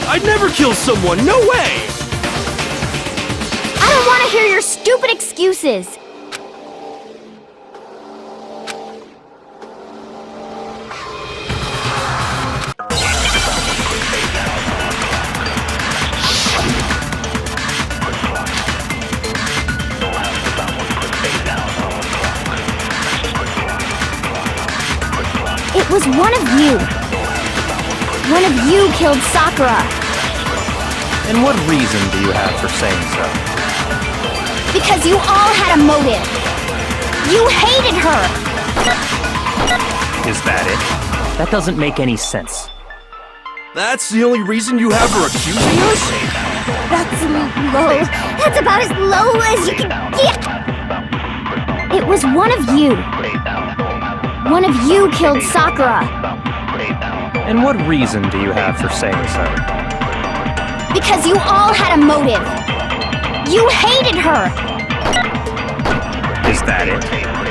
I'd never kill someone, no way! I don't want to hear your stupid excuses! It was one of you! One of you killed Sakura! And what reason do you have for saying so? Because you all had a motive! You hated her! Is that it? That doesn't make any sense. That's the only reason you have her accusing us? That's low. That's about as low as you can get! It was one of you! One of you killed Sakura! And what reason do you have for saying so? Because you all had a motive! You hated her! Is that it?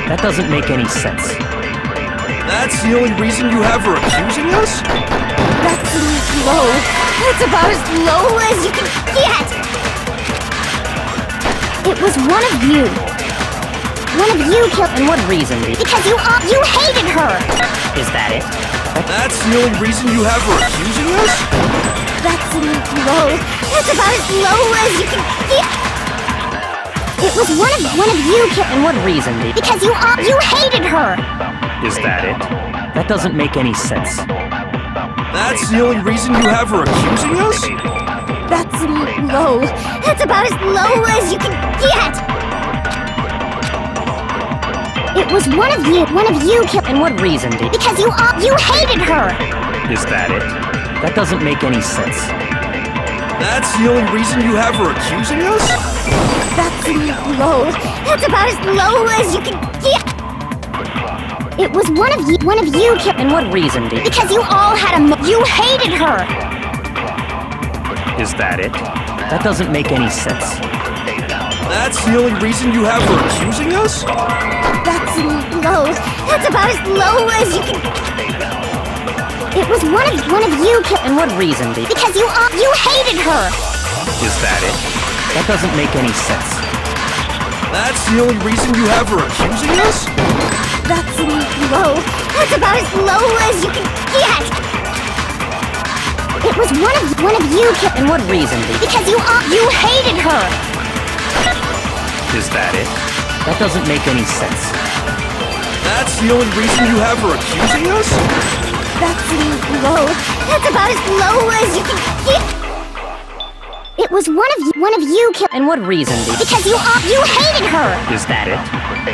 That doesn't make any sense. That's the only reason you have her accusing us? That's low. That's about as low as you can get! It was one of you! One of you killed— And what reason do you— Because you hated her! Is that it? That's the only reason you have her accusing us? That's low. That's about as low as you can get! It was one of you killed— And what reason do you— Because you hated her! Is that it? That doesn't make any sense. That's the only reason you have her accusing us? That's low. That's about as low as you can get! It was one of you killed— And what reason do you— Because you hated her! Is that it? That doesn't make any sense. That's the only reason you have her accusing us? That's low. That's about as low as you can get! It was one of you killed— And what reason do you— Because you all had you hated her! Is that it? That doesn't make any sense. That's the only reason you have her accusing us? That's low. That's about as low as you can— It was one of you killed— And what reason do you— Because you hated her! Is that it? That doesn't make any sense. That's the only reason you have her accusing us? That's low. That's about as low as you can get! It was one of you killed— And what reason do you— Because you hated her! Is that it? That doesn't make any sense. That's the only reason you have her accusing us? That's low. That's about as low as you can get! It was one of you killed— And what reason do you— Because you hated her! Is that it?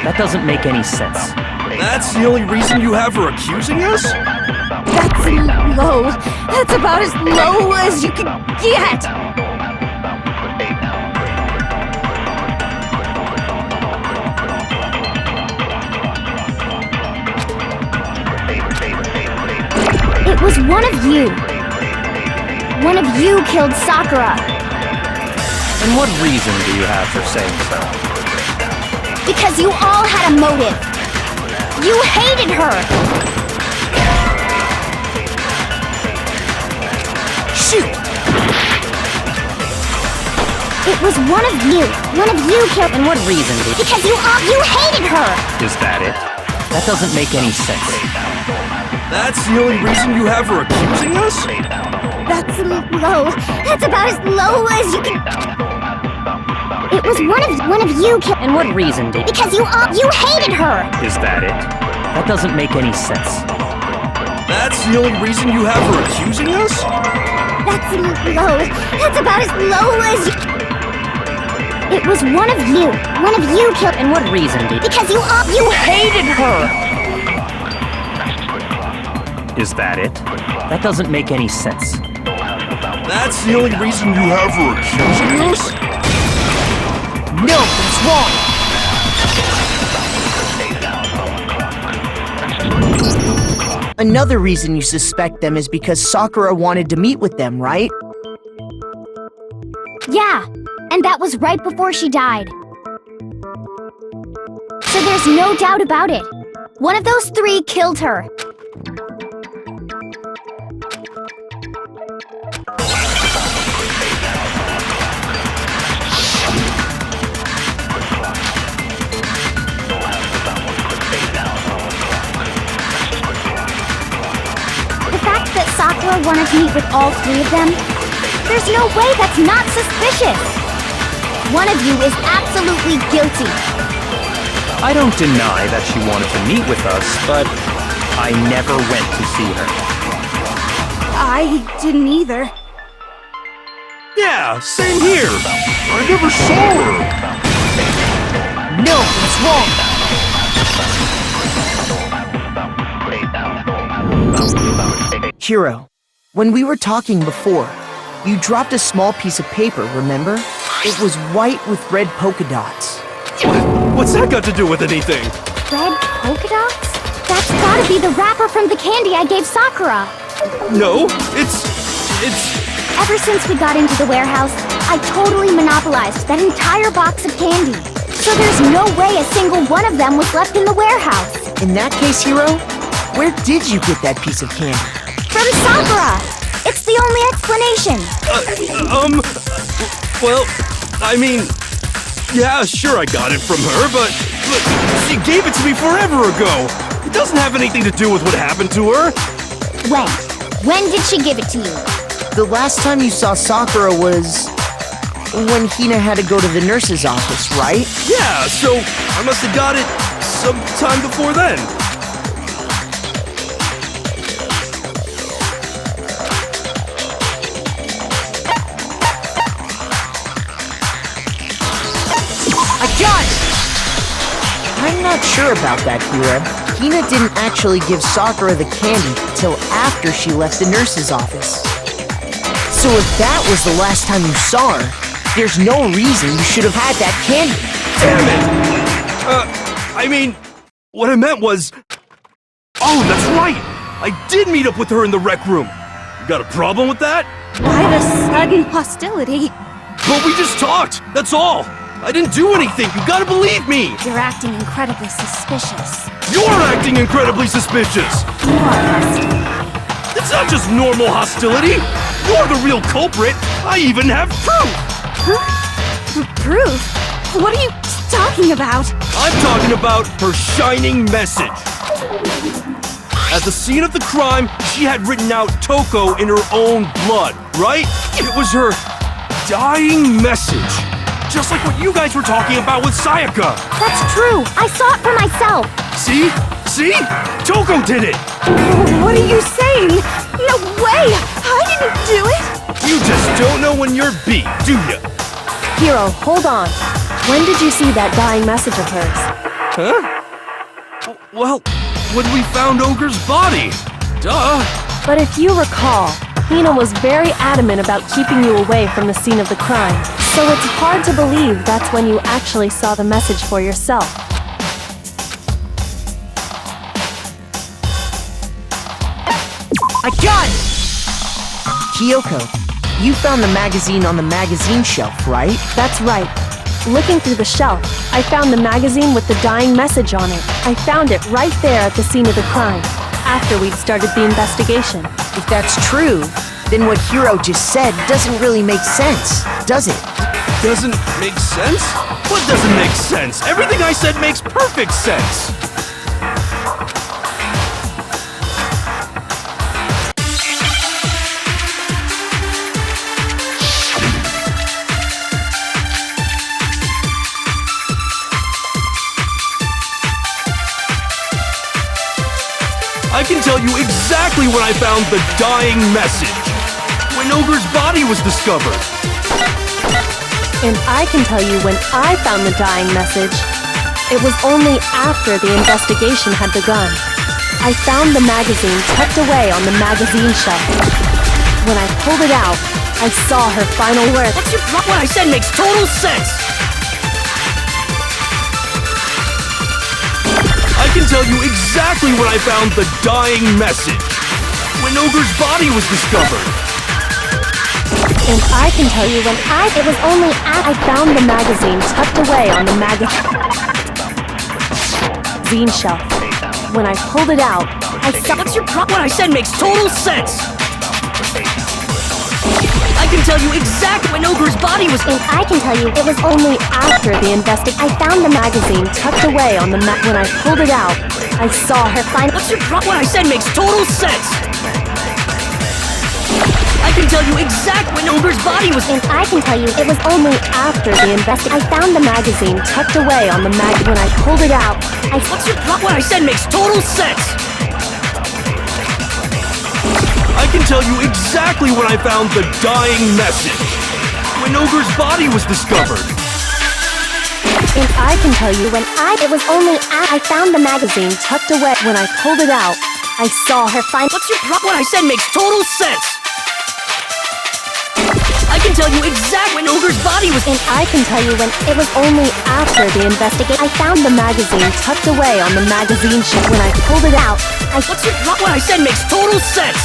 That doesn't make any sense. That's the only reason you have her accusing us? That's low. That's about as low as you can get! It was one of you. One of you killed Sakura. And what reason do you have for saying so? Because you all had a motive. You hated her. Shoot! It was one of you. One of you killed— And what reason do you— Because you hated her. Is that it? That doesn't make any sense. That's the only reason you have her accusing us? That's low. That's about as low as you can— It was one of you killed— And what reason do you— Because you hated her. Is that it? That doesn't make any sense. That's the only reason you have her accusing us? That's low. That's about as low as you— It was one of you. One of you killed— And what reason do you— Because you hated her. Is that it? That doesn't make any sense. That's the only reason you have her accusing us? No, that's wrong. Another reason you suspect them is because Sakura wanted to meet with them, right? Yeah, and that was right before she died. So there's no doubt about it. One of those three killed her. Sakura wanted to meet with all three of them? There's no way that's not suspicious! One of you is absolutely guilty. I don't deny that she wanted to meet with us, but I never went to see her. I didn't either. Yeah, same here. I never saw her. No, it's wrong. Hiro, when we were talking before, you dropped a small piece of paper, remember? It was white with red polka dots. What's that got to do with anything? Red polka dots? That's gotta be the wrapper from the candy I gave Sakura. No, it's... Ever since we got into the warehouse, I totally monopolized that entire box of candy. So there's no way a single one of them was left in the warehouse. In that case, Hiro, where did you get that piece of candy? From Sakura! It's the only explanation. Well, I mean... Yeah, sure I got it from her, but she gave it to me forever ago. It doesn't have anything to do with what happened to her. When? When did she give it to you? The last time you saw Sakura was... when Hina had to go to the nurse's office, right? Yeah, so I must have got it sometime before then. I'm not sure about that, Hiro. Hina didn't actually give Sakura the candy till after she left the nurse's office. So if that was the last time you saw her, there's no reason you should have had that candy. Damn it! I mean, what I meant was... Oh, that's right! I did meet up with her in the rec room. You got a problem with that? Why the sudden hostility? But we just talked, that's all! I didn't do anything, you gotta believe me! You're acting incredibly suspicious. You're acting incredibly suspicious! More hostility. It's not just normal hostility! You're the real culprit! I even have proof! Huh? Proof? What are you talking about? I'm talking about her shining message! At the scene of the crime, she had written out Toko in her own blood, right? It was her dying message. Just like what you guys were talking about with Sayaka. That's true. I saw it for myself. See? See? Toko did it! What are you saying? No way! I didn't do it! You just don't know when you're beat, do ya? Hiro, hold on. When did you see that dying message of hers? Huh? Well, when we found Ogre's body. Duh. But if you recall, Hina was very adamant about keeping you away from the scene of the crime. So it's hard to believe that's when you actually saw the message for yourself. I got it! Kyoko, you found the magazine on the magazine shelf, right? That's right. Looking through the shelf, I found the magazine with the dying message on it. I found it right there at the scene of the crime, after we'd started the investigation. If that's true, then what Hiro just said doesn't really make sense, does it? Doesn't make sense? What doesn't make sense? Everything I said makes perfect sense! I can tell you exactly when I found the dying message. When Ogre's body was discovered. And I can tell you when I found the dying message. It was only after the investigation had begun. I found the magazine tucked away on the magazine shelf. When I pulled it out, I saw her final words. What's your problem? What I said makes total sense! I can tell you exactly when I found the dying message. When Ogre's body was discovered. And I can tell you when it was only after I found the magazine tucked away on the magazine shelf. When I pulled it out, I saw— What's your problem? What I said makes total sense! I can tell you exactly when Ogre's body was— And I can tell you it was only after the investigation. I found the magazine tucked away on the when I pulled it out, I saw her final— What's your problem? What I said makes total sense! you exactly when Ogre's body was. And I can tell you it was only after the investigation. I found the magazine tucked away on the when I pulled it out. What's your problem? What I said makes total sense. I can tell you exactly when I found the dying message. When Ogre's body was discovered. And I can tell you it was only I found the magazine tucked away. When I pulled it out, I saw her find. What's your problem? What I said makes total sense. I can tell you exactly when Ogre's body was. And I can tell you when it was only after the investigation. I found the magazine tucked away on the magazine shelf. When I pulled it out, What's your problem? What I said makes total sense.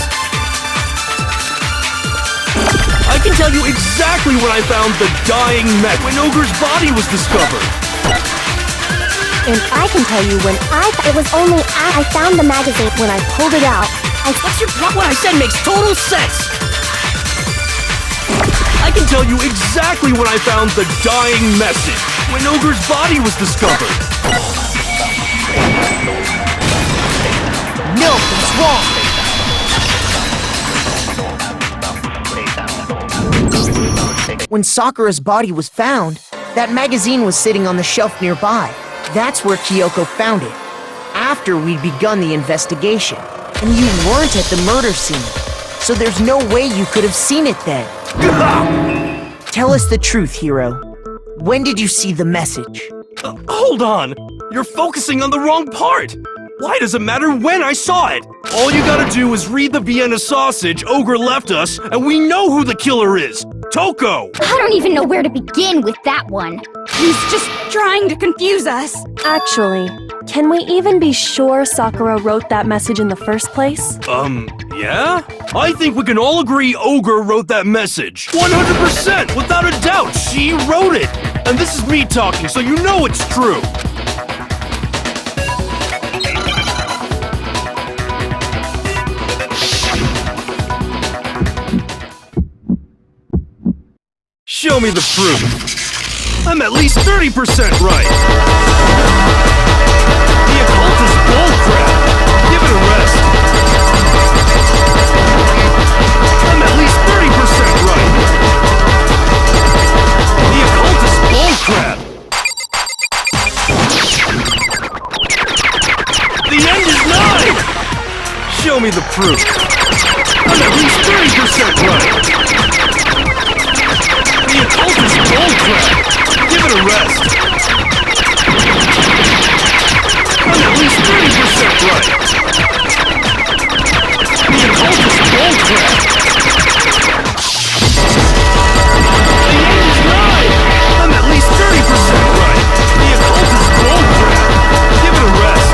I can tell you exactly when I found the dying message. When Ogre's body was discovered. And I can tell you when it was only I found the magazine. When I pulled it out, What's your problem? What I said makes total sense. I can tell you exactly when I found the dying message. When Ogre's body was discovered. Milk is wrong! When Sakura's body was found, that magazine was sitting on the shelf nearby. That's where Kyoko found it, after we'd begun the investigation. And you weren't at the murder scene, so there's no way you could have seen it then. Tell us the truth, Hiro. When did you see the message? Hold on! You're focusing on the wrong part! Why does it matter when I saw it? All you gotta do is read the Vienna sausage Ogre left us, and we know who the killer is! Toko! I don't even know where to begin with that one. He's just trying to confuse us. actually, can we even be sure Sakura wrote that message in the first place? Yeah? I think we can all agree Ogre wrote that message. 100%! Without a doubt, she wrote it! And this is me talking, so you know it's true! Show me the proof. I'm at least 30% right. The occultist bullcrap. Give it a rest. I'm at least 30% right. The occultist bullcrap. The end is nigh. Show me the proof. I'm at least 30% right. The occultist bullcrap! Give it a rest! I'm at least 30% right! The occultist bullcrap! The end is nigh! I'm at least 30% right! The occultist bullcrap! Give it a rest!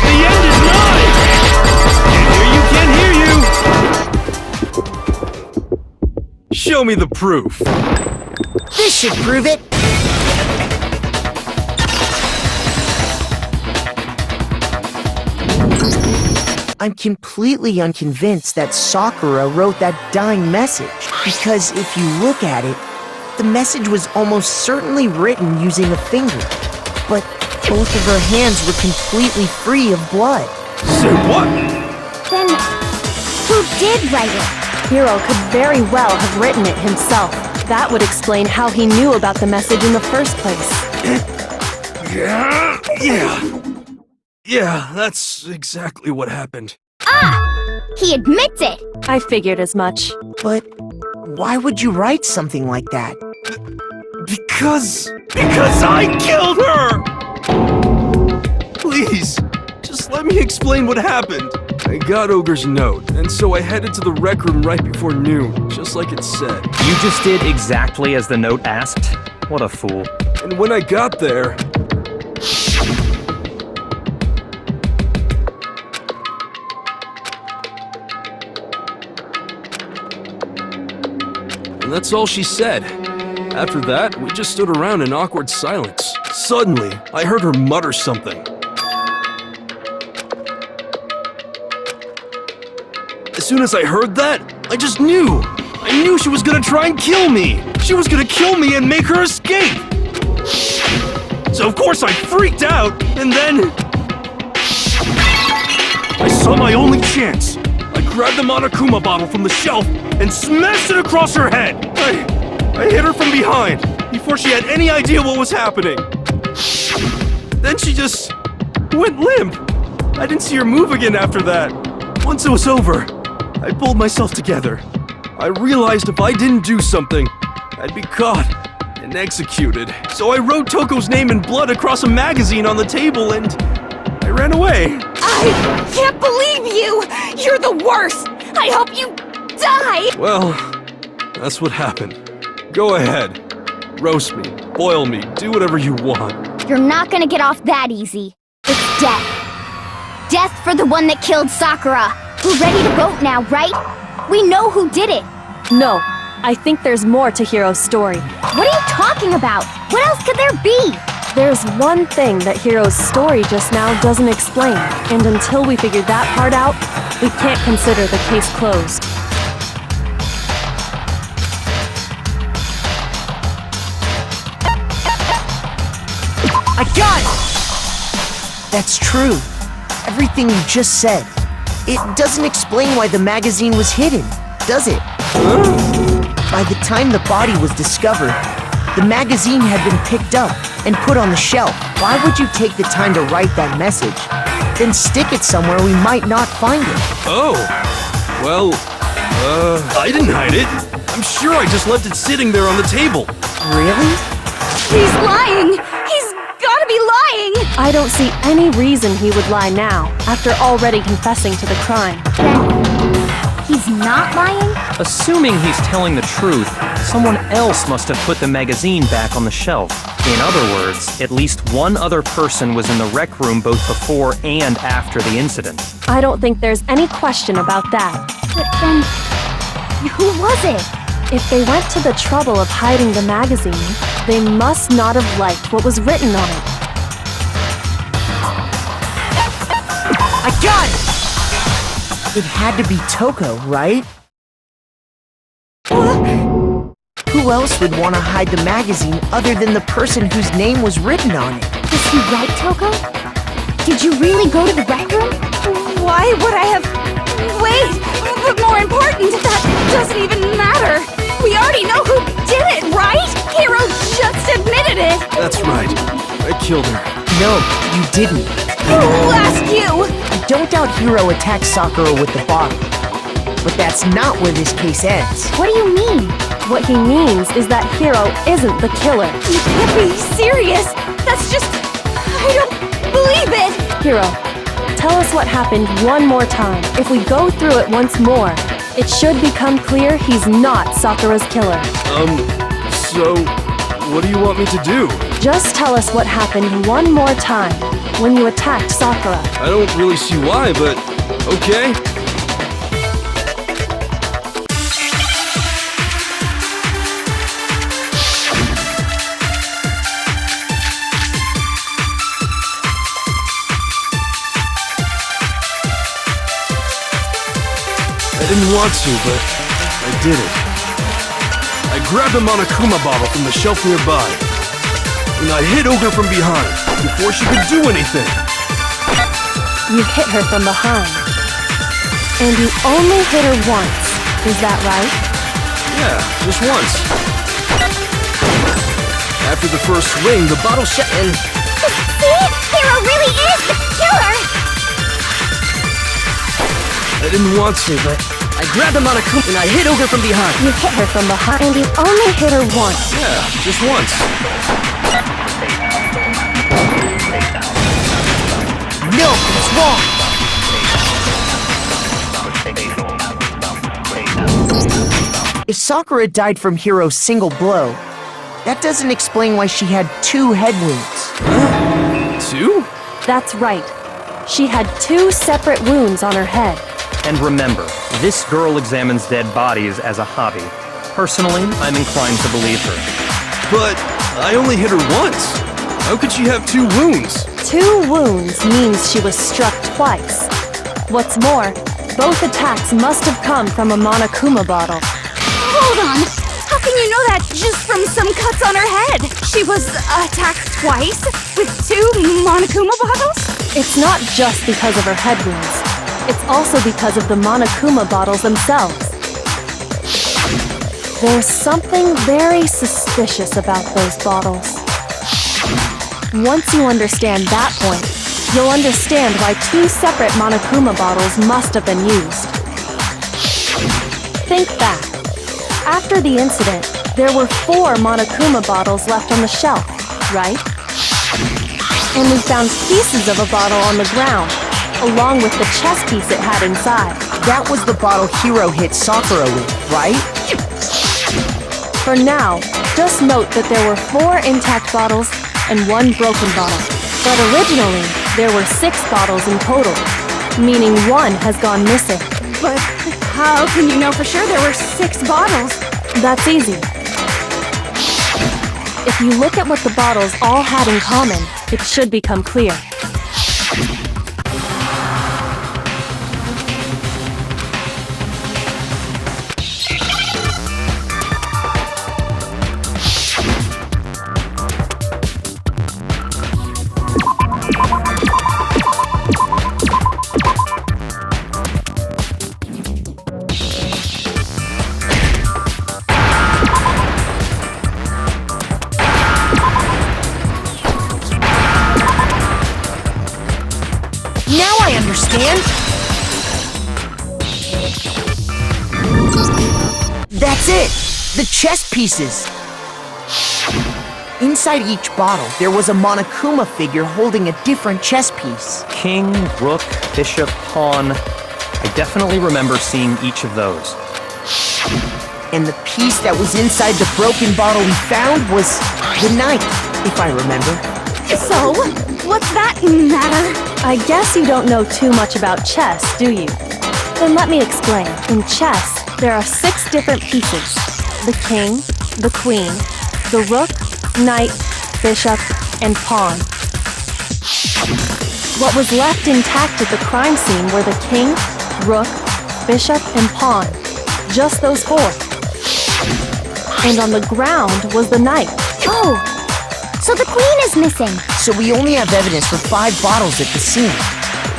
The end is nigh! Can't hear you! Show me the proof. This should prove it! I'm completely unconvinced that Sakura wrote that dying message, because if you look at it, the message was almost certainly written using a finger, but both of her hands were completely free of blood. Say what? Then, who did write it? Hiro could very well have written it himself. That would explain how he knew about the message in the first place. Yeah, that's exactly what happened. Ah! He admits it! I figured as much. But why would you write something like that? Because I killed her! Please, just let me explain what happened. I got Ogre's note, and so I headed to the rec room right before noon, just like it said. You just did exactly as the note asked? What a fool. And when I got there... And that's all she said. After that, we just stood around in awkward silence. Suddenly, I heard her mutter something. As soon as I heard that, I just knew! I knew she was gonna try and kill me! She was gonna kill me and make her escape! So of course I freaked out, and then... I saw my only chance! I grabbed the Monokuma bottle from the shelf and smashed it across her head. I hit her from behind before she had any idea what was happening. Then she just went limp. I didn't see her move again after that. Once it was over, I pulled myself together. I realized if I didn't do something, I'd be caught and executed. So I wrote Toko's name in blood across a magazine on the table and I ran away. I can't believe you! You're the worst! I hope you die! Well, that's what happened. Go ahead. Roast me, boil me, do whatever you want. You're not gonna get off that easy. It's death. Death for the one that killed Sakura. We're ready to vote now, right? We know who did it. No, I think there's more to Hiro's story. What are you talking about? What else could there be? There's one thing that Hiro's story just now doesn't explain, and until we figure that part out, we can't consider the case closed. I got it! That's true. Everything you just said. It doesn't explain why the magazine was hidden, does it? By the time the body was discovered, the magazine had been picked up and put on the shelf. Why would you take the time to write that message? Then stick it somewhere we might not find it. Oh, well, I didn't hide it. I'm sure I just left it sitting there on the table. Really? He's lying! He's gotta be lying! I don't see any reason he would lie now, after already confessing to the crime. Then he's not lying? Assuming he's telling the truth, someone else must have put the magazine back on the shelf. In other words, at least one other person was in the rec room both before and after the incident. I don't think there's any question about that. But then, who was it? If they went to the trouble of hiding the magazine, they must not have liked what was written on it. I got it! It had to be Toko, right? Who else would want to hide the magazine other than the person whose name was written on it? Was he right, Toko? Did you really go to the rec room? Why would I have... Wait! But more important, that doesn't even matter! We already know who did it, right? Hiro just admitted it! That's right. I killed her. No, you didn't. Who asked you? I don't doubt Hiro attacked Sakura with the bottle. But that's not where this case ends. What do you mean? What he means is that Hiro isn't the killer. You can't be serious! That's just... I don't believe it! Hiro, tell us what happened one more time. If we go through it once more, it should become clear he's not Sakura's killer. So, what do you want me to do? Just tell us what happened one more time when you attacked Sakura. I don't really see why, but okay. I didn't want to, but I did it. I grabbed a Monokuma bottle from the shelf nearby, and I hit Ogre from behind before she could do anything. You hit her from behind. And you only hit her once, is that right? Yeah, just once. After the first swing, the bottle and... See? Hiro really is the killer! I didn't want to, but I grabbed the Monokuma and I hit Ogre from behind. You hit her from behind, and you only hit her once. Yeah, just once. No, it's wrong! If Sakura died from Hiro's single blow, that doesn't explain why she had 2 head wounds. 2? That's right. She had 2 separate wounds on her head. And remember, this girl examines dead bodies as a hobby. Personally, I'm inclined to believe her. But I only hit her once. How could she have 2 wounds? 2 wounds means she was struck twice. What's more, both attacks must have come from a Monokuma bottle. Hold on! How can you know that just from some cuts on her head? She was attacked twice with 2 Monokuma bottles? It's not just because of her head wounds. It's also because of the Monokuma bottles themselves. There's something very suspicious about those bottles. Once you understand that point, you'll understand why 2 separate Monokuma bottles must have been used. Think back. After the incident, there were 4 Monokuma bottles left on the shelf, right? And we found pieces of a bottle on the ground, along with the chess piece it had inside. That was the bottle Hiro hit Sakura with, right? For now, just note that there were 4 intact bottles and 1 broken bottle. But originally, there were 6 bottles in total, meaning 1 has gone missing. But how can you know for sure there were 6 bottles? That's easy. If you look at what the bottles all had in common, it should become clear. Now I understand! That's it! The chess pieces! Inside each bottle, there was a Monokuma figure holding a different chess piece. King, rook, bishop, pawn. I definitely remember seeing each of those. And the piece that was inside the broken bottle we found was the knight, if I remember. So, what's that matter? I guess you don't know too much about chess, do you? Then let me explain. In chess, there are 6 different pieces. The king, the queen, the rook, knight, bishop, and pawn. What was left intact at the crime scene were the king, rook, bishop, and pawn. Just those 4. And on the ground was the knight. Oh, so the queen is missing. So we only have evidence for 5 bottles at the scene,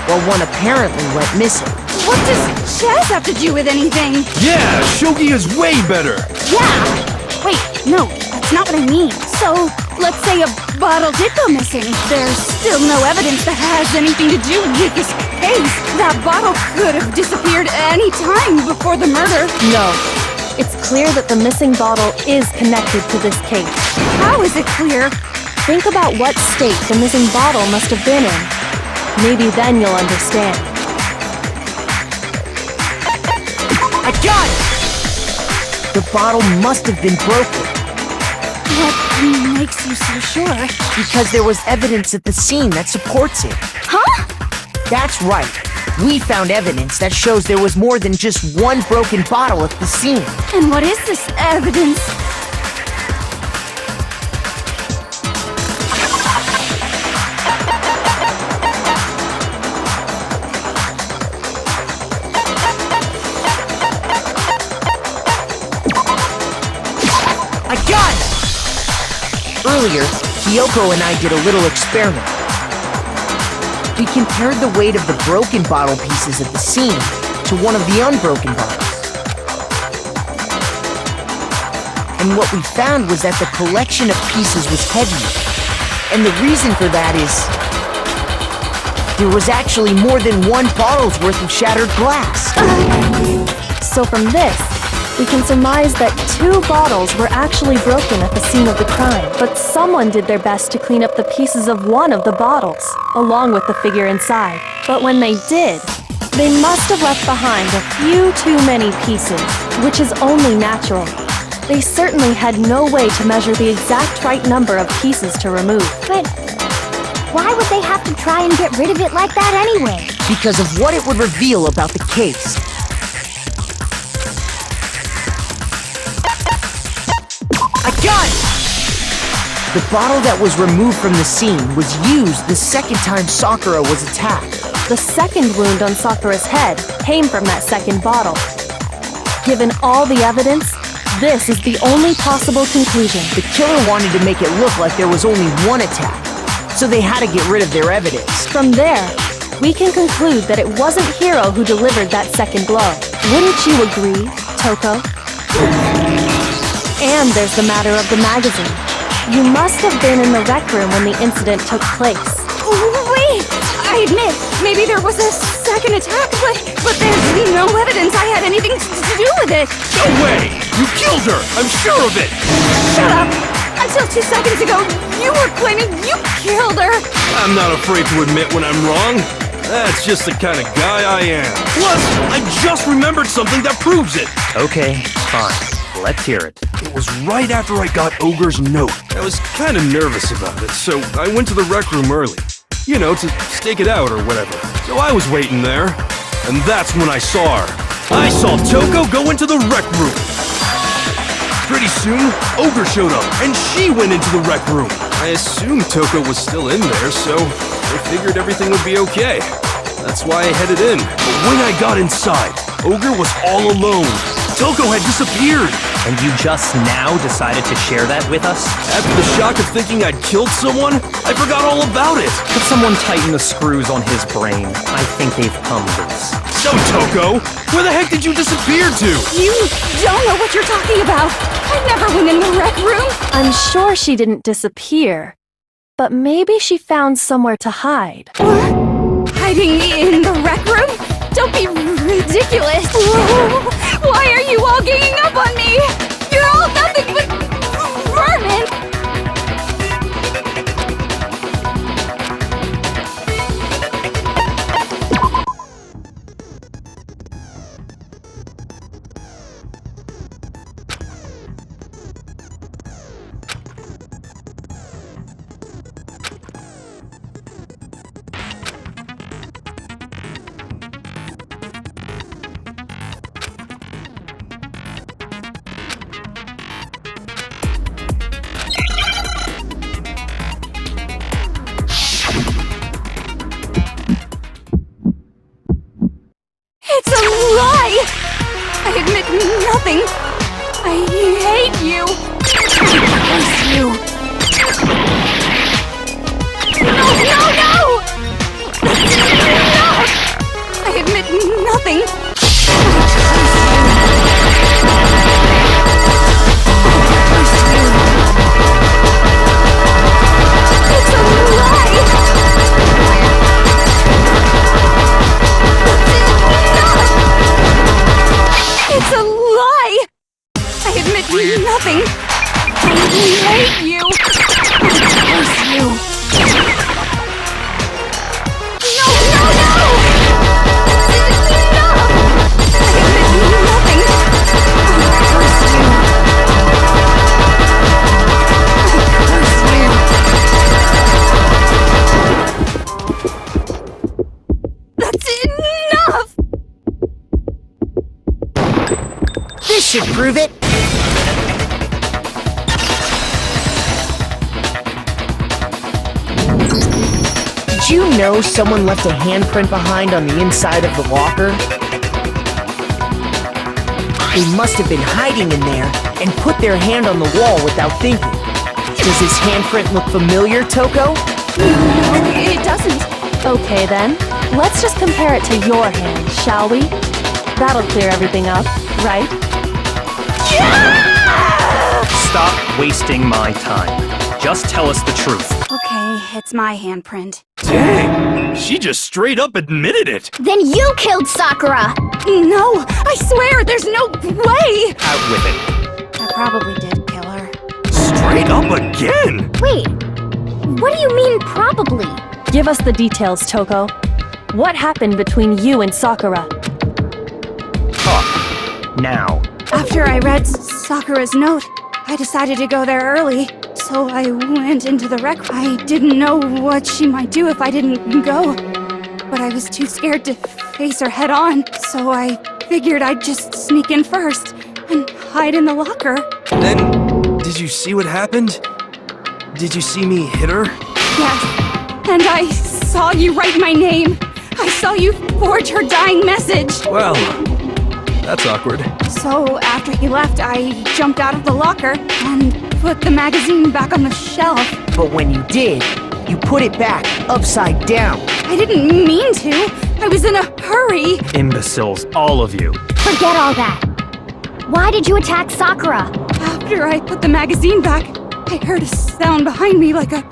while 1 apparently went missing. What does chess have to do with anything? Yeah, shogi is way better. Yeah! Wait, no, that's not what I mean. So, let's say a bottle did go missing. There's still no evidence that has anything to do with this case. That bottle could have disappeared any time before the murder. No. It's clear that the missing bottle is connected to this case. How is it clear? Think about what state the missing bottle must have been in. Maybe then you'll understand. I got it! The bottle must have been broken. What makes you so sure? Because there was evidence at the scene that supports it. Huh? That's right. We found evidence that shows there was more than just 1 broken bottle at the scene. And what is this evidence? I got it! Earlier, Kyoko and I did a little experiment. We compared the weight of the broken bottle pieces at the scene to one of the unbroken bottles. And what we found was that the collection of pieces was heavier. And the reason for that is there was actually more than 1 bottle's worth of shattered glass. So from this, we can surmise that 2 bottles were actually broken at the scene of the crime, but someone did their best to clean up the pieces of 1 of the bottles, along with the figure inside. But when they did, they must have left behind a few too many pieces, which is only natural. They certainly had no way to measure the exact right number of pieces to remove. But why would they have to try and get rid of it like that anyway? Because of what it would reveal about the case. I got it! The bottle that was removed from the scene was used the second time Sakura was attacked. The second wound on Sakura's head came from that second bottle. Given all the evidence, this is the only possible conclusion. The killer wanted to make it look like there was only 1 attack, so they had to get rid of their evidence. From there, we can conclude that it wasn't Hiro who delivered that second blow. Wouldn't you agree, Toko? And there's the matter of the magazine. You must have been in the rec room when the incident took place. Wait! I admit, maybe there was a second attack, but there's no evidence I had anything to do with it. No way! You killed her! I'm sure of it! Shut up! Until 2 seconds ago, you were claiming you killed her! I'm not afraid to admit when I'm wrong. That's just the kind of guy I am. Plus, I just remembered something that proves it. Okay, fine. Let's hear it. It was right after I got Ogre's note. I was kind of nervous about it, so I went to the rec room early. You know, to stake it out or whatever. So I was waiting there, and that's when I saw her. I saw Toko go into the rec room. Pretty soon, Ogre showed up, and she went into the rec room. I assumed Toko was still in there, so I figured everything would be okay. That's why I headed in. But when I got inside, Ogre was all alone. Toko had disappeared. And you just now decided to share that with us? After the shock of thinking I'd killed someone, I forgot all about it. Could someone tighten the screws on his brain? I think they've come loose. So, Toko, where the heck did you disappear to? You don't know what you're talking about! I never went in the rec room! I'm sure she didn't disappear, but maybe she found somewhere to hide. What? Hiding in the rec room? Don't be ridiculous! Why are you all ganging up on me? You're all nothing but vermin! It's a lie! I admit nothing. I hate you. I curse you. No! Enough! I admit nothing. It's a lie! It's a lie! I admit nothing. I hate you. I curse you. No! Enough! I admit nothing. I curse you. I curse you. That's enough! This should prove it. Did you know someone left a handprint behind on the inside of the locker? They must have been hiding in there and put their hand on the wall without thinking. Does his handprint look familiar, Toko? No, it doesn't. Okay then, let's just compare it to your hand, shall we? That'll clear everything up, right? Stop wasting my time. Just tell us the truth. Okay, it's my handprint. Dang, she just straight up admitted it. Then you killed Sakura! No, I swear, there's no way! Out with it. I probably did kill her. Straight up again. Wait, what do you mean probably? Give us the details, Toko. What happened between you and Sakura? Talk. Now. After I read Sakura's note, I decided to go there early. So I went into the rec. I didn't know what she might do if I didn't go. But I was too scared to face her head on. So I figured I'd just sneak in first and hide in the locker. Then, did you see what happened? Did you see me hit her? Yes, and I saw you write my name. I saw you forge her dying message. Well, that's awkward. So after he left, I jumped out of the locker and put the magazine back on the shelf. But when you did, you put it back upside down. I didn't mean to. I was in a hurry. Imbeciles, all of you. Forget all that. Why did you attack Sakura? After I put the magazine back, I heard a sound behind me like a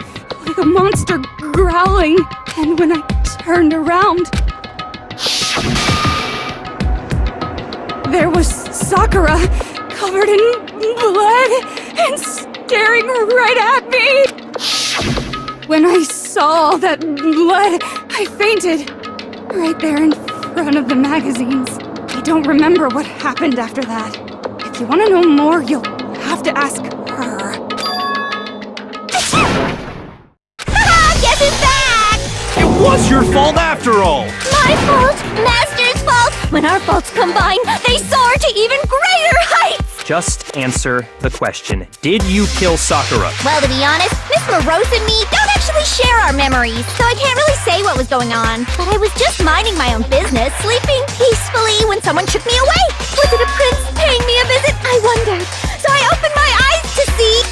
monster growling. And when I turned around, there was Sakura, covered in blood and staring right at me. When I saw all that blood, I fainted. Right there in front of the magazines. I don't remember what happened after that. If you want to know more, you'll have to ask her. Guess who's back? It was your fault after all! My fault, Master's fault. When our faults combine, they soar to even greater heights. Just answer the question. Did you kill Sakura? Well, to be honest, Miss Morose and me don't actually share our memories, so I can't really say what was going on. But I was just minding my own business, sleeping peacefully when someone shook me away. Was it a prince paying me a visit? I wondered. So I opened my eyes to see...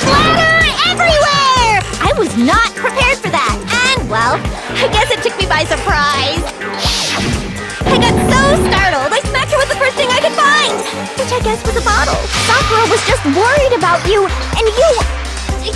splatter everywhere! I was not prepared for that, and, well, I guess it took me by surprise. I got so startled, I smacked her with the first thing I could find, which I guess was a bottle. Sakura was just worried about you, and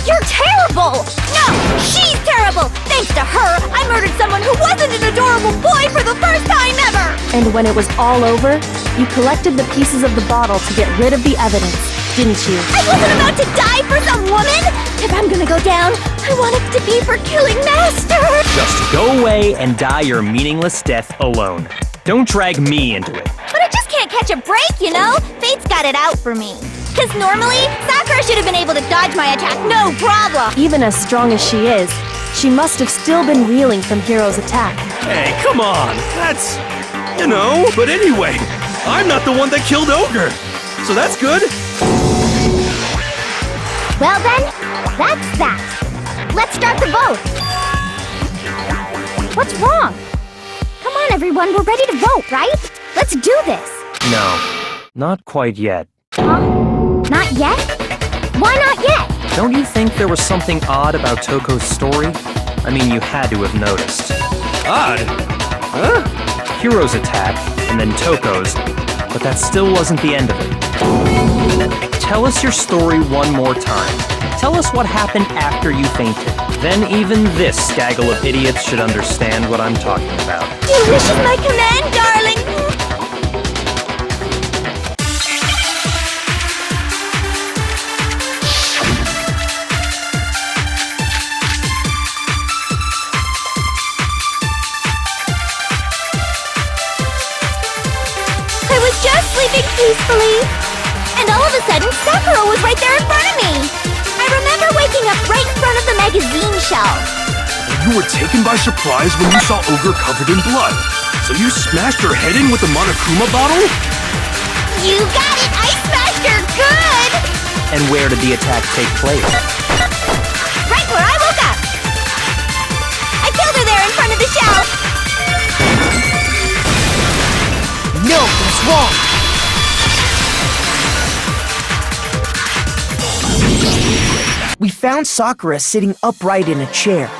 you're terrible! No, she's terrible! Thanks to her, I murdered someone who wasn't an adorable boy for the first time ever! And when it was all over, you collected the pieces of the bottle to get rid of the evidence, didn't you? I wasn't about to die for some woman! If I'm gonna go down, I want it to be for killing Master! Just go away and die your meaningless death alone. Don't drag me into it. But I just can't catch a break, you know? Fate's got it out for me. Because normally, Sakura should have been able to dodge my attack, no problem! Even as strong as she is, she must have still been reeling from Hiro's attack. Hey, come on! That's... you know... But anyway, I'm not the one that killed Ogre! So that's good! Well then, that's that. Let's start the vote. What's wrong? Come on, everyone, we're ready to vote, right? Let's do this. No, not quite yet. Huh? Not yet? Why not yet? Don't you think there was something odd about Toko's story? I mean, you had to have noticed. Odd? Huh? Hiro's attack, and then Toko's, but that still wasn't the end of it. Tell us your story one more time. Tell us what happened after you fainted. Then even this gaggle of idiots should understand what I'm talking about. Your wish is my command, darling. I was just sleeping peacefully, and all of a sudden, Sakura was right there in front of me. I remember waking up right in front of the magazine shelf. You were taken by surprise when you saw Ogre covered in blood. So you smashed her head in with the Monokuma bottle? You got it! I smashed her good! And where did the attack take place? Right where I woke up! I killed her there in front of the shelf! No, that's wrong! We found Sakura sitting upright in a chair.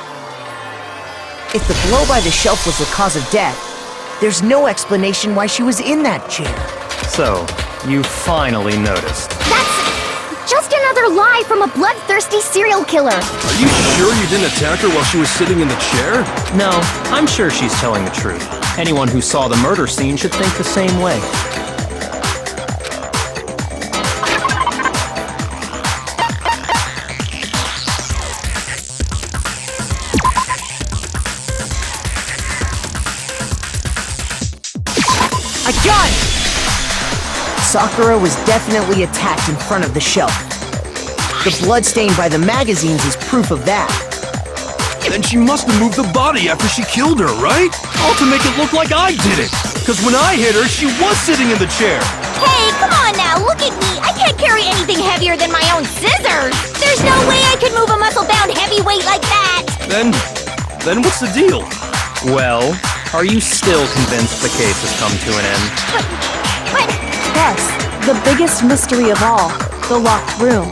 If the blow by the shelf was the cause of death, there's no explanation why she was in that chair. So, you finally noticed. That's just another lie from a bloodthirsty serial killer. Are you sure you didn't attack her while she was sitting in the chair? No, I'm sure she's telling the truth. Anyone who saw the murder scene should think the same way. I got it! Sakura was definitely attacked in front of the shelf. The blood stain by the magazines is proof of that. Then she must have moved the body after she killed her, right? All to make it look like I did it! Because when I hit her, she was sitting in the chair! Hey, come on now, look at me! I can't carry anything heavier than my own scissors! There's no way I could move a muscle-bound heavyweight like that! Then what's the deal? Well, are you still convinced the case has come to an end? But... Yes, the biggest mystery of all, the locked room.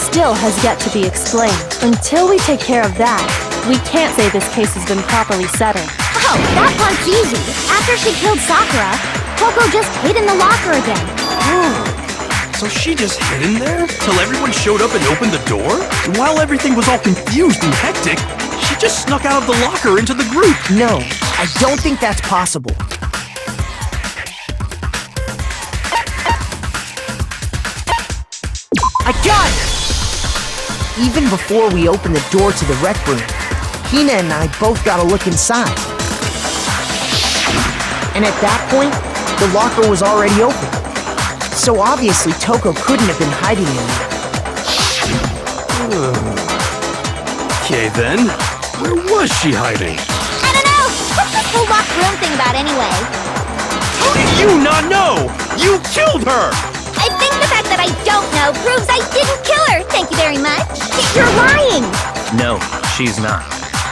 still has yet to be explained. Until we take care of that, we can't say this case has been properly settled. Oh, that part's easy. After she killed Sakura, Toko just hid in the locker again. So she just hid in there till everyone showed up and opened the door? And while everything was all confused and hectic, she just snuck out of the locker into the group. No, I don't think that's possible. I got it! Even before we opened the door to the rec room, Hina and I both got a look inside. And at that point, the locker was already open. So obviously Toko couldn't have been hiding in there. Okay then, where was she hiding? I don't know! What's this whole locked room thing about anyway? How did you not know? You killed her! I think the fact that I don't know proves I didn't kill her! Thank you very much! You're lying! No, she's not.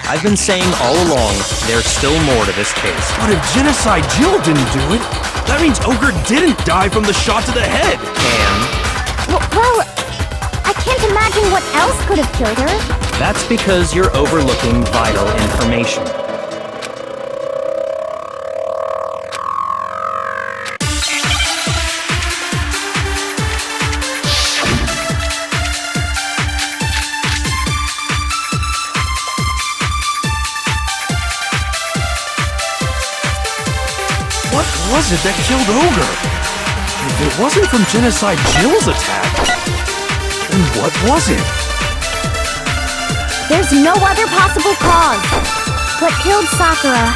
I've been saying all along, there's still more to this case. But if Genocide Jill didn't do it, that means Ogre didn't die from the shot to the head. And Well, I can't imagine what else could have killed her. that's because you're overlooking vital information. What was it that killed Ogre? If it wasn't from Genocide Jill's attack, then what was it? There's no other possible cause. What killed Sakura?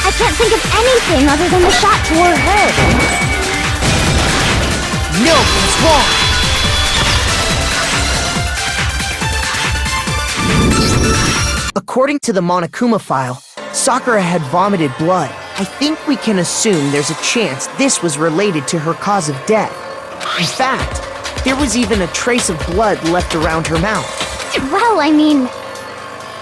I can't think of anything other than the shot to her head. No, it's wrong! According to the Monokuma file, Sakura had vomited blood. I think we can assume there's a chance this was related to her cause of death. In fact, there was even a trace of blood left around her mouth. Well, I mean,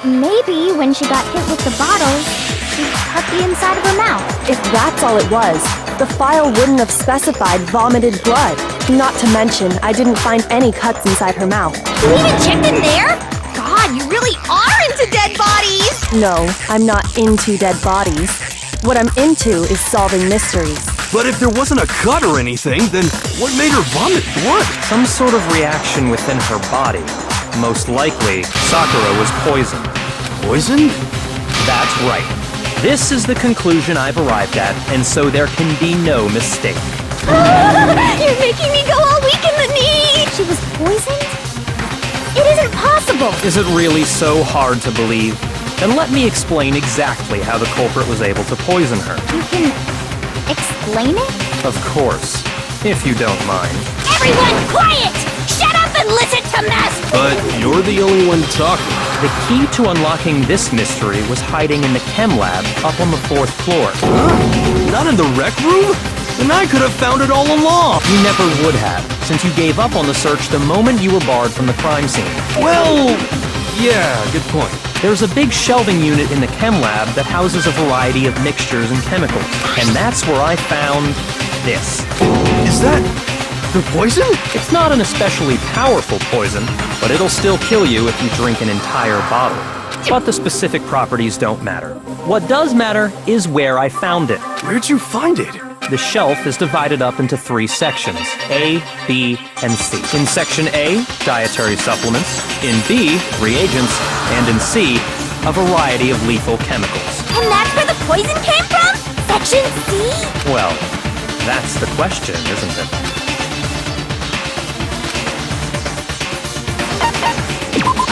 maybe when she got hit with the bottles, she cut the inside of her mouth. If that's all it was, the file wouldn't have specified vomited blood. Not to mention, I didn't find any cuts inside her mouth. You even checked in there? God, you really are into dead bodies! No, I'm not into dead bodies. What I'm into is solving mysteries. But if there wasn't a cut or anything, then what made her vomit blood? Some sort of reaction within her body. Most likely, Sakura was poisoned. Poison? That's right. This is the conclusion I've arrived at, and so there can be no mistake. You're making me go all weak in the knee! She was poisoned? It isn't possible! Is it really so hard to believe? Then let me explain exactly how the culprit was able to poison her. You can explain it? Of course, if you don't mind. Everyone, quiet! Shut up and listen to Master! But you're the only one talking. The key to unlocking this mystery was hiding in the chem lab up on the 4th floor. Not in the rec room? Then I could have found it all along. You never would have, since you gave up on the search the moment you were barred from the crime scene. Well, yeah, good point. There's a big shelving unit in the chem lab that houses a variety of mixtures and chemicals. And that's where I found this. Is that the poison? It's not an especially powerful poison, but it'll still kill you if you drink an entire bottle. But the specific properties don't matter. What does matter is where I found it. Where'd you find it? The shelf is divided up into 3 sections, A, B, and C. In Section A, dietary supplements. In B, reagents. And in C, a variety of lethal chemicals. And that's where the poison came from? Section C? Well, that's the question, isn't it?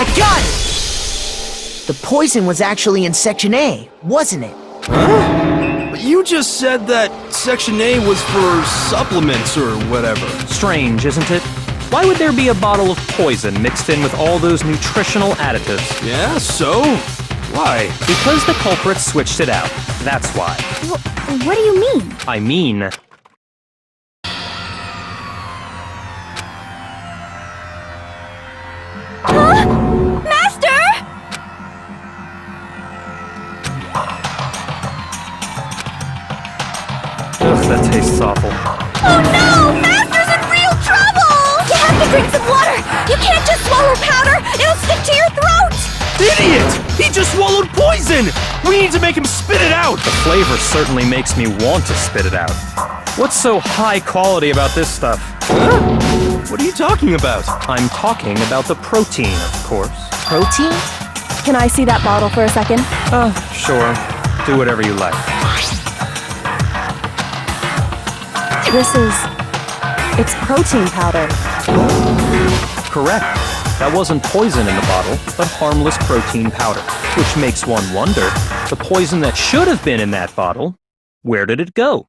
I got it! The poison was actually in Section A, wasn't it? But you just said that Section A was for supplements or whatever. Strange, isn't it? Why would there be a bottle of poison mixed in with all those nutritional additives? Yeah, so? Why? Because the culprits switched it out. That's why. What do you mean? I mean... Huh? Master! Ugh, that tastes awful. Oh no! Master's in real trouble! You have have to drink some water! You can't just swallow powder! It'll stick to your throat! Idiot! He just swallowed poison! We need to make him spit it out! The flavor certainly makes me want to spit it out. What's so high quality about this stuff? Huh? What are you talking about? I'm talking about the protein, of course. Protein? Can I see that bottle for a second? Sure. Do whatever you like. It's protein powder. Correct. That wasn't poison in the bottle, but harmless protein powder. Which makes one wonder, the poison that should have been in that bottle, where did it go?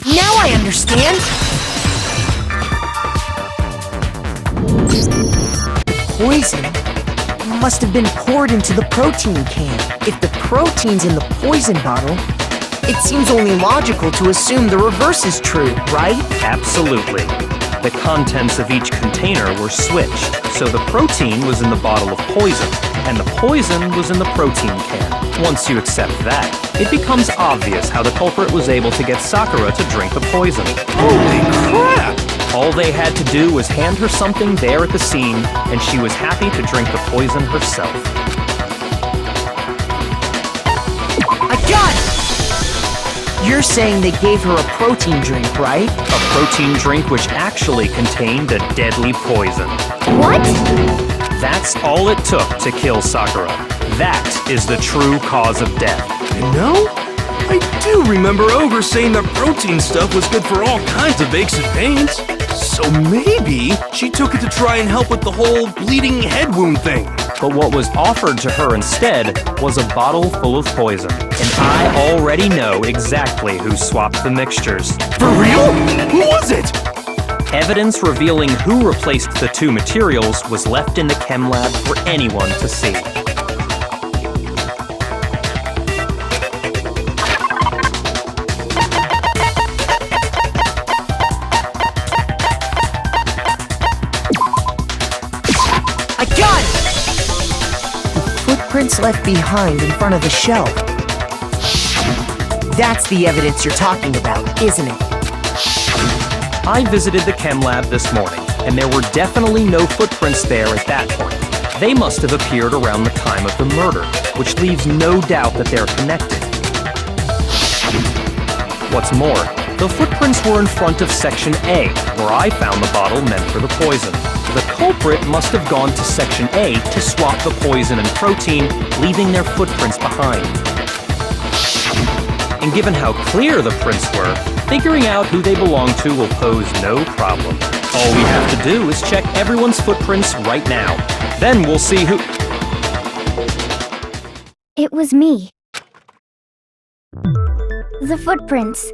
Now I understand! Poison must have been poured into the protein can. If the protein's in the poison bottle, it seems only logical to assume the reverse is true, right? Absolutely. The contents of each container were switched, so the protein was in the bottle of poison, and the poison was in the protein can. Once you accept that, it becomes obvious how the culprit was able to get Sakura to drink the poison. Holy crap! All they had to do was hand her something there at the scene, and she was happy to drink the poison herself. I got it! You're saying they gave her a protein drink, right? A protein drink which actually contained a deadly poison. What? That's all it took to kill Sakura. That is the true cause of death. You know, I do remember Ogre saying that protein stuff was good for all kinds of aches and pains. So maybe she took it to try and help with the whole bleeding head wound thing. But what was offered to her instead was a bottle full of poison. And I already know exactly who swapped the mixtures. For real? Who was it? Evidence revealing who replaced the two materials was left in the chem lab for anyone to see. I got it! The footprints left behind in front of the shelf. That's the evidence you're talking about, isn't it? I visited the chem lab this morning, and there were definitely no footprints there at that point. They must have appeared around the time of the murder, which leaves no doubt that they're connected. What's more, the footprints were in front of Section A, where I found the bottle meant for the poison. The culprit must have gone to Section A to swap the poison and protein, leaving their footprints behind. And given how clear the prints were, figuring out who they belong to will pose no problem. All we have to do is check everyone's footprints right now. Then we'll see who... It was me. The footprints.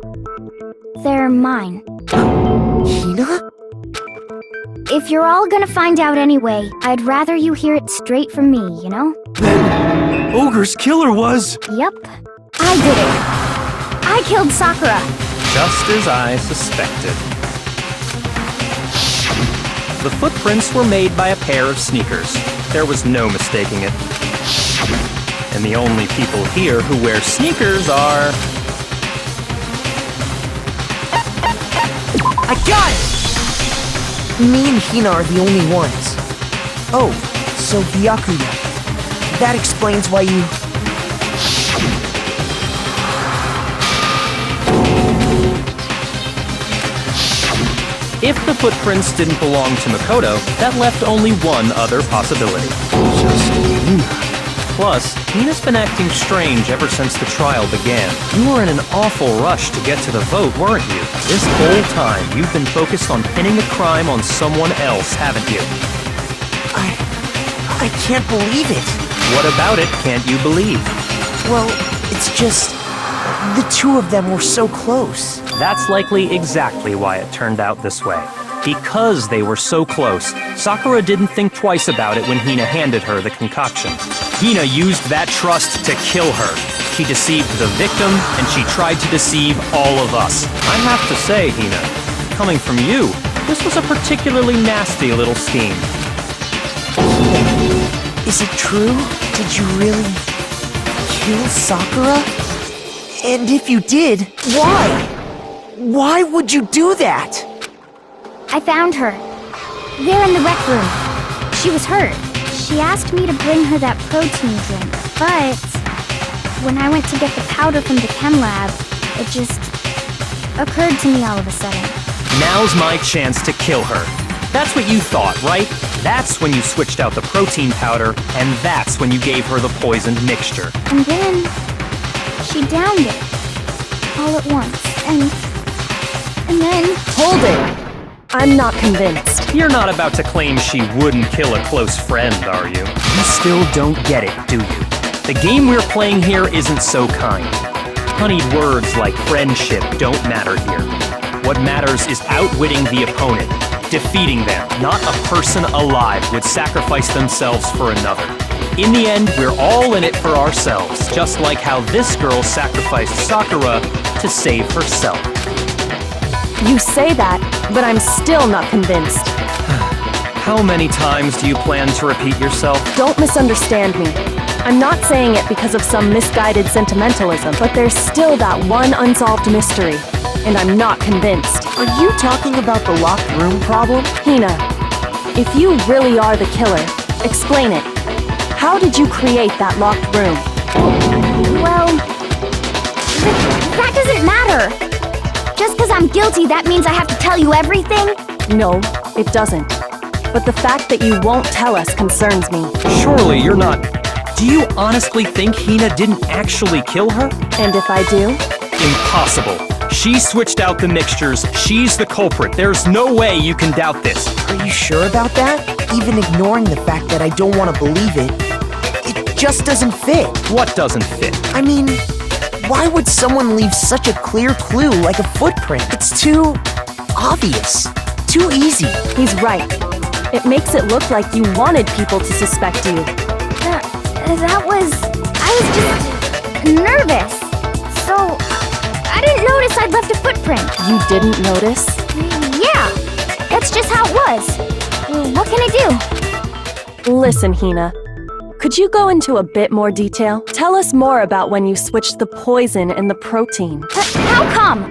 They're mine. Hina? If you're all gonna find out anyway, I'd rather you hear it straight from me, you know? Then Ogre's killer was... Yep. I did it. I killed Sakura. Just as I suspected. The footprints were made by a pair of sneakers. There was no mistaking it. And the only people here who wear sneakers are... I got it! Me and Hina are the only ones. Oh, so Byakuya. That explains why you... If the footprints didn't belong to Makoto, that left only one other possibility. Just Hina. Plus, Hina's been acting strange ever since the trial began. You were in an awful rush to get to the vote, weren't you? This whole time, you've been focused on pinning the crime on someone else, haven't you? I can't believe it. What about it can't you believe? Well, it's just... the two of them were so close. That's likely exactly why it turned out this way. Because they were so close, Sakura didn't think twice about it when Hina handed her the concoction. Hina used that trust to kill her. She deceived the victim, and she tried to deceive all of us. I have to say, Hina, coming from you, this was a particularly nasty little scheme. Is it true? Did you really kill Sakura? And if you did, why? Why would you do that? I found her. There in the rec room. She was hurt. She asked me to bring her that protein drink, but when I went to get the powder from the chem lab, it just occurred to me all of a sudden. Now's my chance to kill her. That's what you thought, right? That's when you switched out the protein powder, and that's when you gave her the poisoned mixture. And then she downed it all at once, and then... Hold it! I'm not convinced. You're not about to claim she wouldn't kill a close friend, are you? You still don't get it, do you? The game we're playing here isn't so kind. Honeyed words like friendship don't matter here. What matters is outwitting the opponent, defeating them. Not a person alive would sacrifice themselves for another. In the end, we're all in it for ourselves, just like how this girl sacrificed Sakura to save herself. You say that, but I'm still not convinced. How many times do you plan to repeat yourself? Don't misunderstand me. I'm not saying it because of some misguided sentimentalism, but there's still that one unsolved mystery, and I'm not convinced. Are you talking about the locked room problem? Hina, if you really are the killer, explain it. How did you create that locked room? Well, that doesn't matter. Just because I'm guilty, that means I have to tell you everything? No, it doesn't. But the fact that you won't tell us concerns me. Surely you're not... Do you honestly think Hina didn't actually kill her? And if I do? Impossible. She switched out the mixtures. She's the culprit. There's no way you can doubt this. Are you sure about that? Even ignoring the fact that I don't want to believe it, it just doesn't fit. What doesn't fit? I mean, why would someone leave such a clear clue like a footprint? It's too obvious. Too easy. He's right. It makes it look like you wanted people to suspect you. I was just nervous. So, I didn't notice I'd left a footprint. You didn't notice? Yeah, that's just how it was. What can I do? Listen, Hina. Could you go into a bit more detail? Tell us more about when you switched the poison and the protein. How come?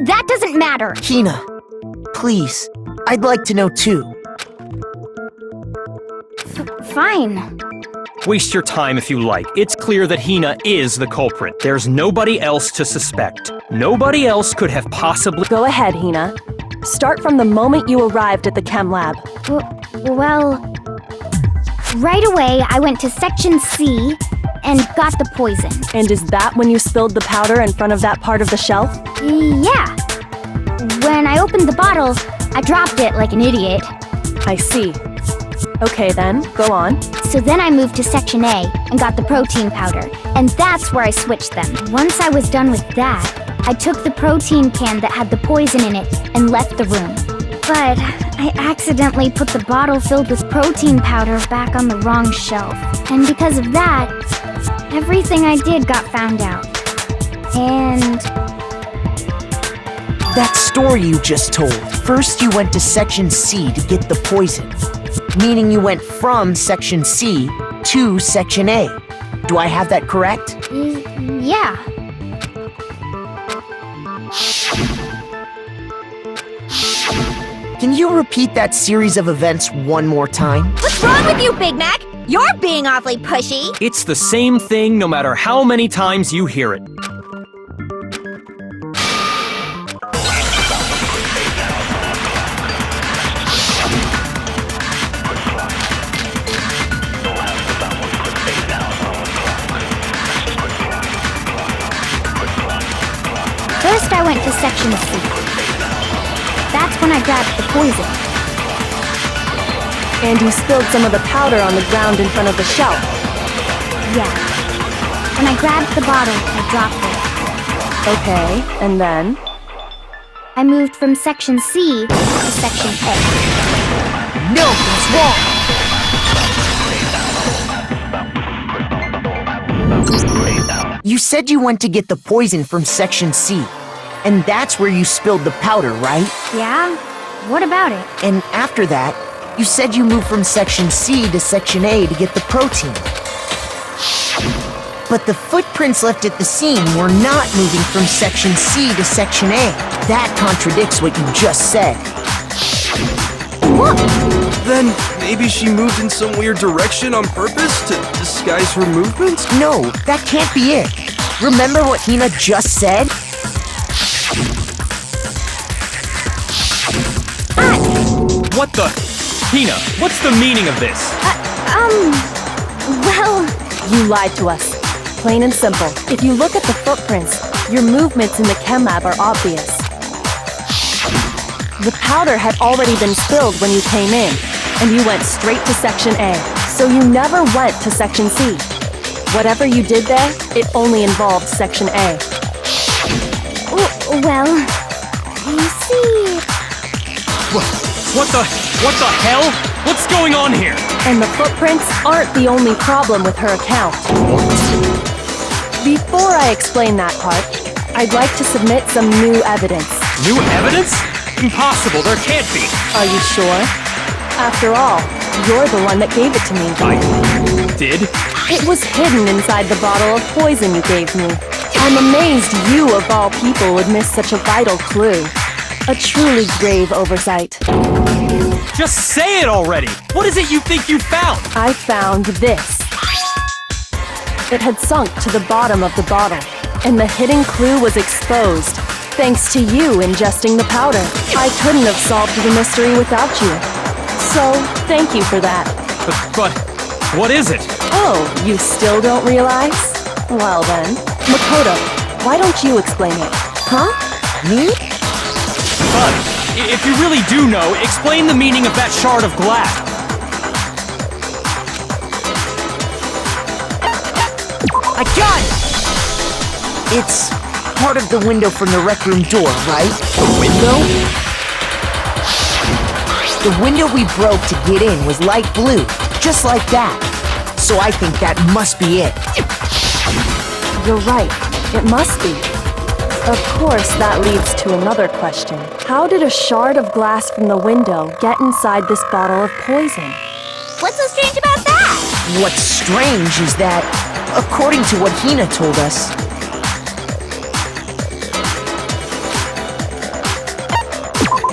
That doesn't matter. Hina, please. I'd like to know too. Fine. Waste your time if you like. It's clear that Hina is the culprit. There's nobody else to suspect. Nobody else could have possibly... Go ahead, Hina. Start from the moment you arrived at the chem lab. Well, right away I went to Section C and got the poison. And is that when you spilled the powder in front of that part of the shelf? Yeah. When I opened the bottle, I dropped it like an idiot. I see. Okay then, go on. So then I moved to Section A and got the protein powder, and that's where I switched them. Once I was done with that, I took the protein can that had the poison in it and left the room. But I accidentally put the bottle filled with protein powder back on the wrong shelf. And because of that, everything I did got found out. And... that story you just told. First you went to Section C to get the poison. Meaning you went from Section C to Section A. Do I have that correct? Yeah. Can you repeat that series of events one more time? What's wrong with you, Big Mac? You're being awfully pushy. It's the same thing no matter how many times you hear it. First I went to Section C. That's when I grabbed the poison. And you spilled some of the powder on the ground in front of the shelf. Yeah. When I grabbed the bottle, I dropped it. Okay, and then? I moved from Section C to Section A. No, that's wrong! You said you went to get the poison from Section C, and that's where you spilled the powder, right? Yeah? What about it? And after that, you said you moved from Section C to Section A to get the protein. But the footprints left at the scene were not moving from Section C to Section A. That contradicts what you just said. What? Then maybe she moved in some weird direction on purpose to disguise her movements? No, that can't be it. Remember what Hina just said? What the? Hina, what's the meaning of this? Well... You lied to us. Plain and simple. If you look at the footprints, your movements in the chem lab are obvious. The powder had already been spilled when you came in, and you went straight to Section A. So you never went to Section C. Whatever you did there, it only involved Section A. Well... You see... What the hell? What's going on here? And the footprints aren't the only problem with her account. Before I explain that part, I'd like to submit some new evidence. New evidence? Impossible, there can't be. Are you sure? After all, you're the one that gave it to me. I did? It was hidden inside the bottle of poison you gave me. I'm amazed you, of all people, would miss such a vital clue. A truly grave oversight. Just say it already! What is it you think you found? I found this. It had sunk to the bottom of the bottle, and the hidden clue was exposed, thanks to you ingesting the powder. I couldn't have solved the mystery without you. So, thank you for that. But what is it? Oh, you still don't realize? Well then, Makoto, why don't you explain it? Huh? Me? Bud, if you really do know, explain the meaning of that shard of glass. I got it! It's part of the window from the rec room door, right? The window? The window we broke to get in was light blue, just like that. So I think that must be it. You're right, it must be. Of course, that leads to another question. How did a shard of glass from the window get inside this bottle of poison? What's so strange about that? What's strange is that, according to what Hina told us,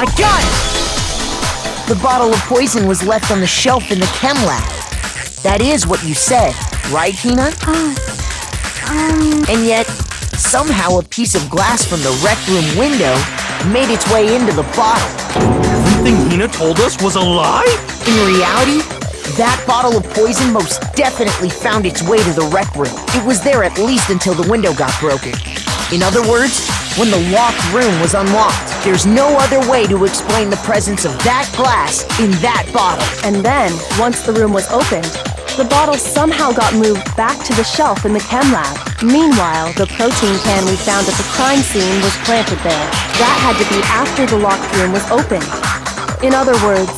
I got it! The bottle of poison was left on the shelf in the chem lab. That is what you said, right, Hina? And yet, somehow a piece of glass from the rec room window made its way into the bottle. Everything Hina told us was a lie? In reality, that bottle of poison most definitely found its way to the rec room. It was there at least until the window got broken. In other words, when the locked room was unlocked, there's no other way to explain the presence of that glass in that bottle. And then, once the room was opened, the bottle somehow got moved back to the shelf in the chem lab. Meanwhile, the protein can we found at the crime scene was planted there. That had to be after the locked room was opened. In other words,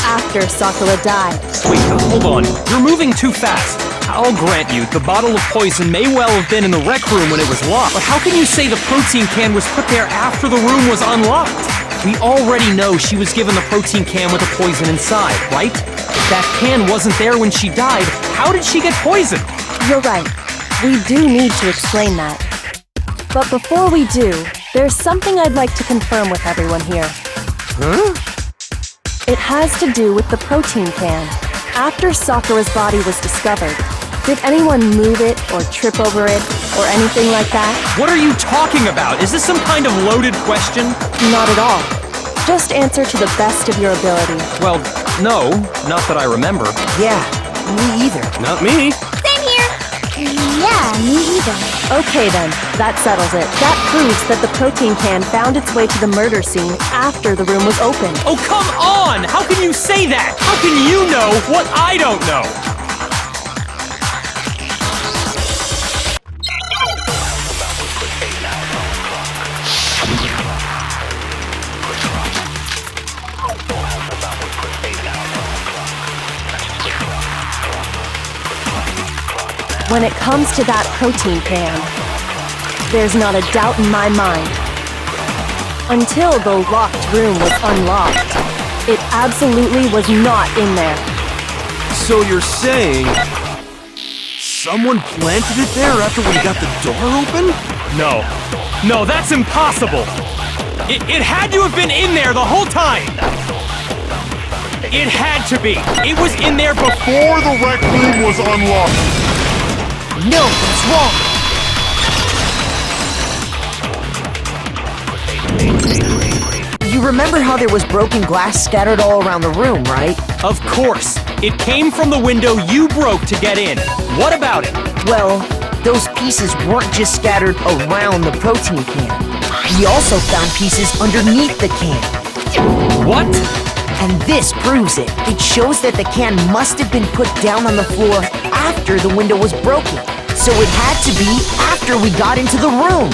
after Sakura died. Wait, hold on. You're moving too fast. I'll grant you, the bottle of poison may well have been in the rec room when it was locked, but how can you say the protein can was put there after the room was unlocked? We already know she was given the protein can with the poison inside, right? If that can wasn't there when she died, how did she get poisoned? You're right. We do need to explain that. But before we do, there's something I'd like to confirm with everyone here. Huh? It has to do with the protein can. After Sakura's body was discovered, did anyone move it or trip over it or anything like that? What are you talking about? Is this some kind of loaded question? Not at all. Just answer to the best of your ability. Well, no, not that I remember. Yeah, me either. Not me. Same here. Yeah, me either. Okay then, that settles it. That proves that the protein can found its way to the murder scene after the room was opened. Oh, come on! How can you say that? How can you know what I don't know? When it comes to that protein can, there's not a doubt in my mind. Until the locked room was unlocked, it absolutely was not in there. So you're saying someone planted it there after we got the door open? No, that's impossible! It had to have been in there the whole time! It had to be! It was in there before The rec room was unlocked. No, that's wrong. You remember how there was broken glass scattered all around the room, right? Of course! It came from the window you broke to get in. What about it? Well, those pieces weren't just scattered around the protein can. We also found pieces underneath the can. What? And this proves it. It shows that the can must have been put down on the floor after the window was broken. So it had to be after we got into the room.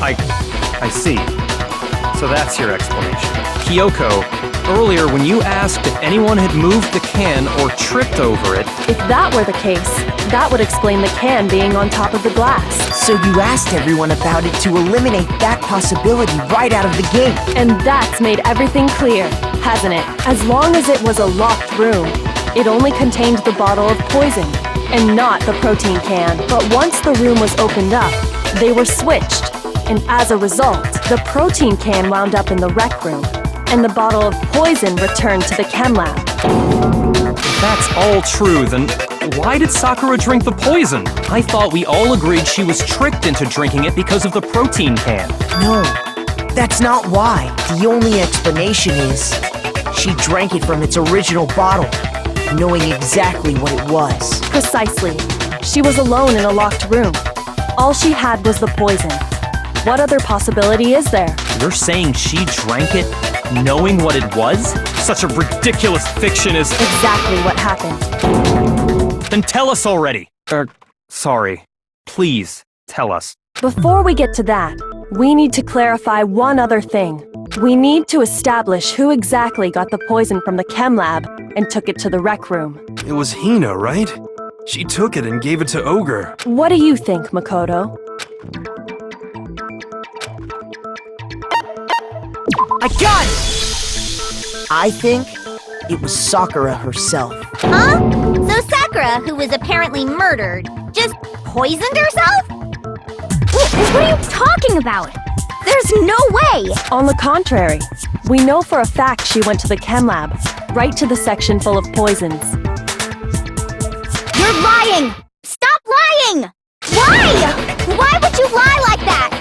I see. So that's your explanation. Kyoko, earlier when you asked if anyone had moved the can or tripped over it, If that were the case, that would explain the can being on top of the glass. So you asked everyone about it to eliminate that possibility right out of the gate. And that's made everything clear, hasn't it? As long as it was a locked room, it only contained the bottle of poison, and not the protein can. But once the room was opened up, they were switched. And as a result, the protein can wound up in the rec room, and the bottle of poison returned to the chem lab. if that's all true, then why did Sakura drink the poison? I thought we all agreed she was tricked into drinking it because of the protein can. No, that's not why. The only explanation is she drank it from its original bottle, knowing exactly what it was. Precisely. She was alone in a locked room. All she had was the poison. What other possibility is there? You're saying she drank it knowing what it was? Such a ridiculous fiction is... Exactly what happened. Then tell us already. Sorry. Please, tell us. Before we get to that, we need to clarify one other thing. We need to establish who exactly got the poison from the chem lab and took it to the rec room. It was Hina, right? She took it and gave it to Ogre. What do you think, Makoto? I got it! I think it was Sakura herself. Huh? So Sakura, who was apparently murdered, just poisoned herself? What are you talking about? There's no way! On the contrary, we know for a fact she went to the chem lab, right to the section full of poisons. You're lying! Stop lying! Why? Why would you lie like that?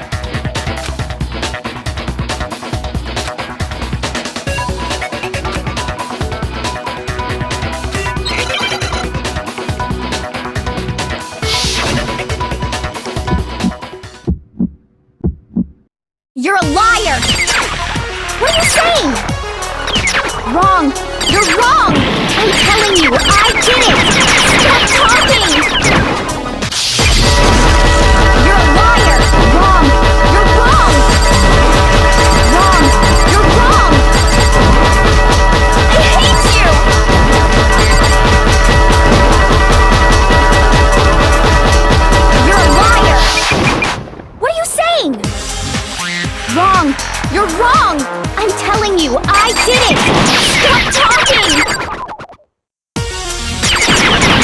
You're a liar! What are you saying? Wrong! You're wrong! I'm telling you, I did it! Stop talking! You're a liar! Wrong! You're wrong! Wrong! You're wrong! I hate you! You're a liar! What are you saying? Wrong! You're wrong! I'm telling you, I did it! Stop talking!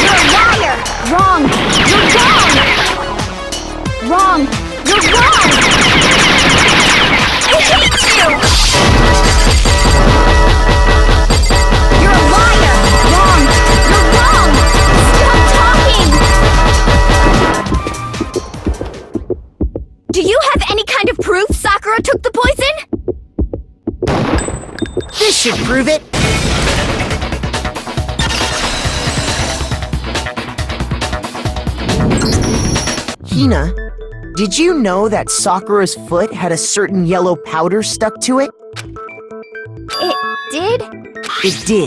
You're a liar! Wrong! You're wrong! Wrong! You're wrong! I hate you! You're a liar! Wrong! You're wrong! Stop talking! Do you have any kind of proof Sakura took the poison? This should prove it. Hina, did you know that Sakura's foot had a certain yellow powder stuck to it? It did? It did.